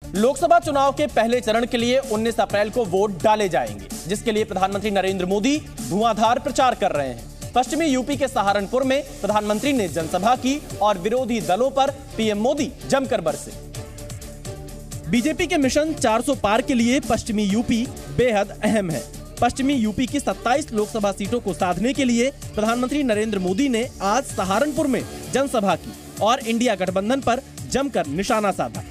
लोकसभा चुनाव के पहले चरण के लिए 19 अप्रैल को वोट डाले जाएंगे, जिसके लिए प्रधानमंत्री नरेंद्र मोदी धुआंधार प्रचार कर रहे हैं। पश्चिमी यूपी के सहारनपुर में प्रधानमंत्री ने जनसभा की और विरोधी दलों पर पीएम मोदी जमकर बरसे। बीजेपी के मिशन 400 पार के लिए पश्चिमी यूपी बेहद अहम है। पश्चिमी यूपी की 27 लोकसभा सीटों को साधने के लिए प्रधानमंत्री नरेंद्र मोदी ने आज सहारनपुर में जनसभा की और इंडिया गठबंधन पर जमकर निशाना साधा।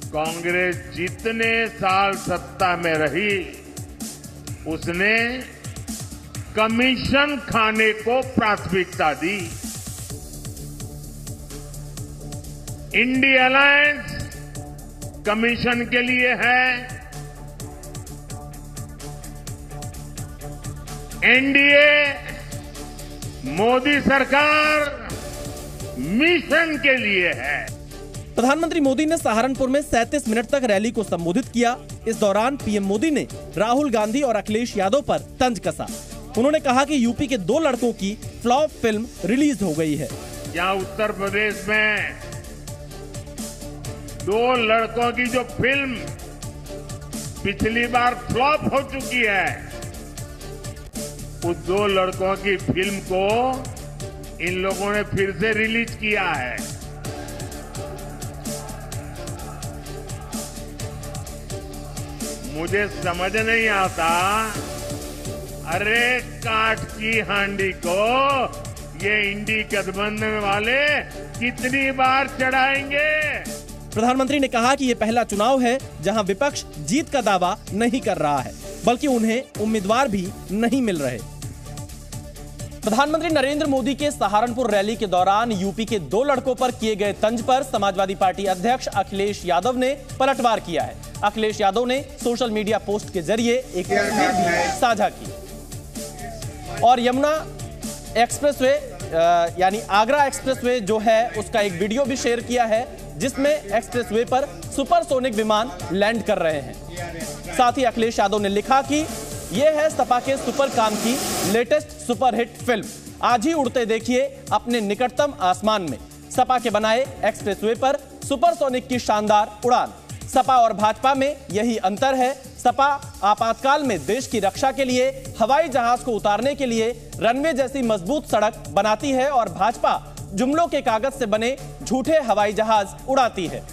कांग्रेस जितने साल सत्ता में रही, उसने कमीशन खाने को प्राथमिकता दी। इंडिया अलायंस कमीशन के लिए है, एनडीए मोदी सरकार मिशन के लिए है। प्रधानमंत्री मोदी ने सहारनपुर में 37 मिनट तक रैली को संबोधित किया। इस दौरान पीएम मोदी ने राहुल गांधी और अखिलेश यादव पर तंज कसा। उन्होंने कहा कि यूपी के 2 लड़कों की फ्लॉप फिल्म रिलीज हो गई है। यहाँ उत्तर प्रदेश में 2 लड़कों की जो फिल्म पिछली बार फ्लॉप हो चुकी है, उस 2 लड़कों की फिल्म को इन लोगों ने फिर से रिलीज किया है। मुझे समझ नहीं आता, अरे काठ की हांडी को ये इंडी गठबंधन वाले कितनी बार चढ़ाएंगे। प्रधानमंत्री ने कहा कि ये पहला चुनाव है जहां विपक्ष जीत का दावा नहीं कर रहा है, बल्कि उन्हें उम्मीदवार भी नहीं मिल रहे। प्रधानमंत्री नरेंद्र मोदी के सहारनपुर रैली के दौरान यूपी के 2 लड़कों पर किए गए तंज पर समाजवादी पार्टी अध्यक्ष अखिलेश यादव ने पलटवार किया है। अखिलेश यादव ने सोशल मीडिया पोस्ट के जरिए एक तस्वीर भी साझा की और यमुना एक्सप्रेसवे यानी आगरा एक्सप्रेसवे जो है उसका एक वीडियो भी शेयर किया है, जिसमें एक्सप्रेसवे पर सुपरसोनिक विमान लैंड कर रहे हैं। साथ ही अखिलेश यादव ने लिखा कि यह है सपा के सुपर काम की लेटेस्ट सुपरहिट फिल्म, आज ही उड़ते देखिए अपने निकटतम आसमान में। सपा के बनाए एक्सप्रेसवे पर सुपरसोनिक की शानदार उड़ान। सपा और भाजपा में यही अंतर है। सपा आपातकाल में देश की रक्षा के लिए हवाई जहाज को उतारने के लिए रनवे जैसी मजबूत सड़क बनाती है और भाजपा जुमलों के कागज से बने झूठे हवाई जहाज उड़ाती है।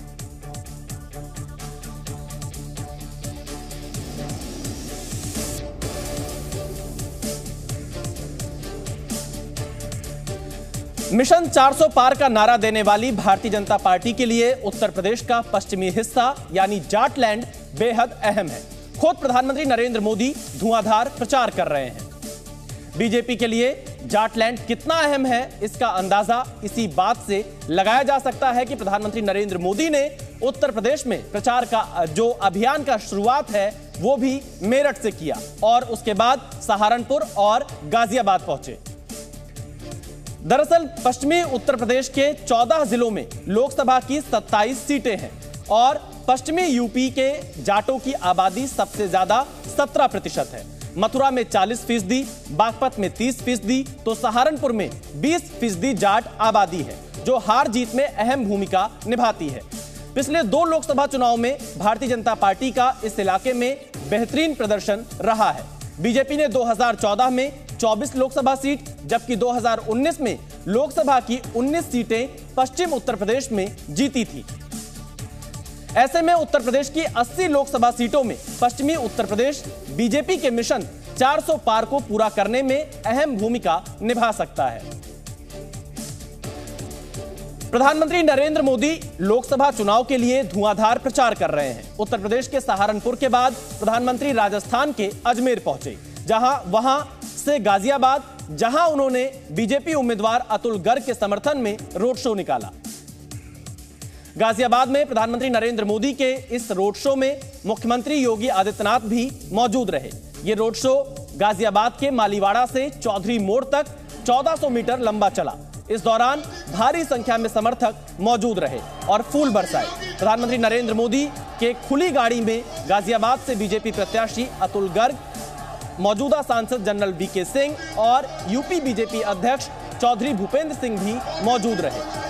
मिशन 400 पार का नारा देने वाली भारतीय जनता पार्टी के लिए उत्तर प्रदेश का पश्चिमी हिस्सा यानी जाटलैंड बेहद अहम है। खुद प्रधानमंत्री नरेंद्र मोदी धुआंधार प्रचार कर रहे हैं। बीजेपी के लिए जाटलैंड कितना अहम है, इसका अंदाजा इसी बात से लगाया जा सकता है कि प्रधानमंत्री नरेंद्र मोदी ने उत्तर प्रदेश में प्रचार का जो अभियान का शुरुआत है वो भी मेरठ से किया और उसके बाद सहारनपुर और गाजियाबाद पहुंचे। दरअसल पश्चिमी उत्तर प्रदेश के 14 जिलों में लोकसभा की 27 सीटें हैं और पश्चिमी यूपी के जाटों की आबादी सबसे ज्यादा 17% है। मथुरा में 40%, बागपत में 30%, तो सहारनपुर में 20% जाट आबादी है, जो हार जीत में अहम भूमिका निभाती है। पिछले 2 लोकसभा चुनाव में भारतीय जनता पार्टी का इस इलाके में बेहतरीन प्रदर्शन रहा है। बीजेपी ने 2014 में 24 लोकसभा सीट, जबकि 2019 में लोकसभा की 19 सीटें पश्चिम उत्तर प्रदेश में जीती थी। ऐसे में उत्तर प्रदेश की 80 लोकसभा सीटों में पश्चिमी उत्तर प्रदेश बीजेपी के मिशन 400 पार को पूरा करने में अहम भूमिका निभा सकता है। प्रधानमंत्री नरेंद्र मोदी लोकसभा चुनाव के लिए धुआंधार प्रचार कर रहे हैं। उत्तर प्रदेश के सहारनपुर के बाद प्रधानमंत्री राजस्थान के अजमेर पहुंचे, वहां से गाजियाबाद, जहां उन्होंने बीजेपी उम्मीदवार अतुल गर्ग के समर्थन में रोड शो निकाला। गाजियाबाद में प्रधानमंत्री नरेंद्र मोदी के इस रोड शो में मुख्यमंत्री योगी आदित्यनाथ भी मौजूद रहे। ये रोड शो गाजियाबाद के मालीवाड़ा से चौधरी मोड़ तक 1400 मीटर लंबा चला। इस दौरान भारी संख्या में समर्थक मौजूद रहे और फूल बरसाए। प्रधानमंत्री नरेंद्र मोदी के खुली गाड़ी में गाजियाबाद से बीजेपी प्रत्याशी अतुल गर्ग, मौजूदा सांसद जनरल वीके सिंह और यूपी बीजेपी अध्यक्ष चौधरी भूपेंद्र सिंह भी मौजूद रहे।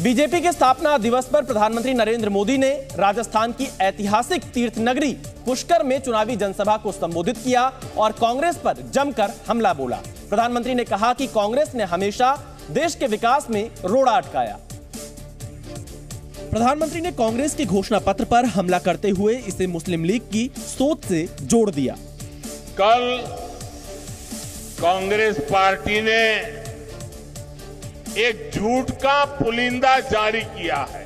बीजेपी के स्थापना दिवस पर प्रधानमंत्री नरेंद्र मोदी ने राजस्थान की ऐतिहासिक तीर्थ नगरी पुष्कर में चुनावी जनसभा को संबोधित किया और कांग्रेस पर जमकर हमला बोला। प्रधानमंत्री ने कहा कि कांग्रेस ने हमेशा देश के विकास में रोड़ा अटकाया। प्रधानमंत्री ने कांग्रेस के घोषणा पत्र पर हमला करते हुए इसे मुस्लिम लीग की सोच से जोड़ दिया। कल कांग्रेस पार्टी ने एक झूठ का पुलिंदा जारी किया है,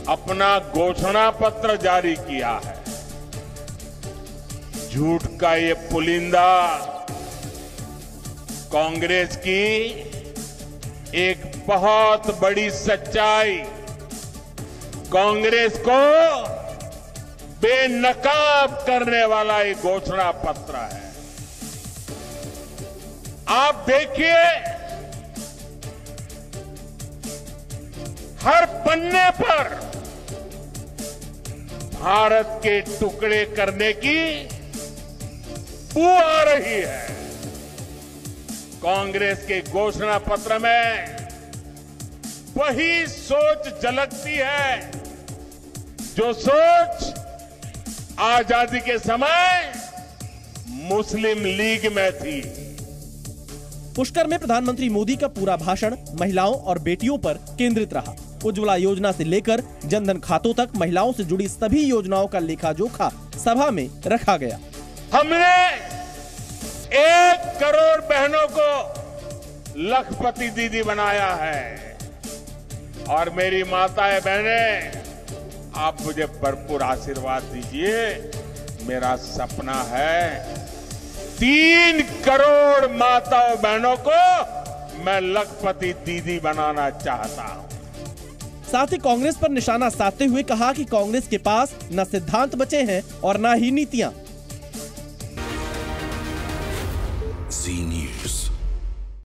अपना घोषणा पत्र जारी किया है। झूठ का ये पुलिंदा कांग्रेस की एक बहुत बड़ी सच्चाई, कांग्रेस को बेनकाब करने वाला एक घोषणा पत्र है। आप देखिए, हर पन्ने पर भारत के टुकड़े करने की बू आ रही है। कांग्रेस के घोषणा पत्र में वही सोच झलकती है जो सोच आजादी के समय मुस्लिम लीग में थी। पुष्कर में प्रधानमंत्री मोदी का पूरा भाषण महिलाओं और बेटियों पर केंद्रित रहा। उज्ज्वला योजना से लेकर जनधन खातों तक महिलाओं से जुड़ी सभी योजनाओं का लेखा जोखा सभा में रखा गया। हमने 1 करोड़ बहनों को लखपति दीदी बनाया है और मेरी माताएं बहनें, आप मुझे भरपूर आशीर्वाद दीजिए। मेरा सपना है 3 करोड़ माताओं बहनों को मैं लखपति दीदी बनाना चाहता हूं। साथ ही कांग्रेस पर निशाना साधते हुए कहा कि कांग्रेस के पास न सिद्धांत बचे हैं और न ही नीतियां।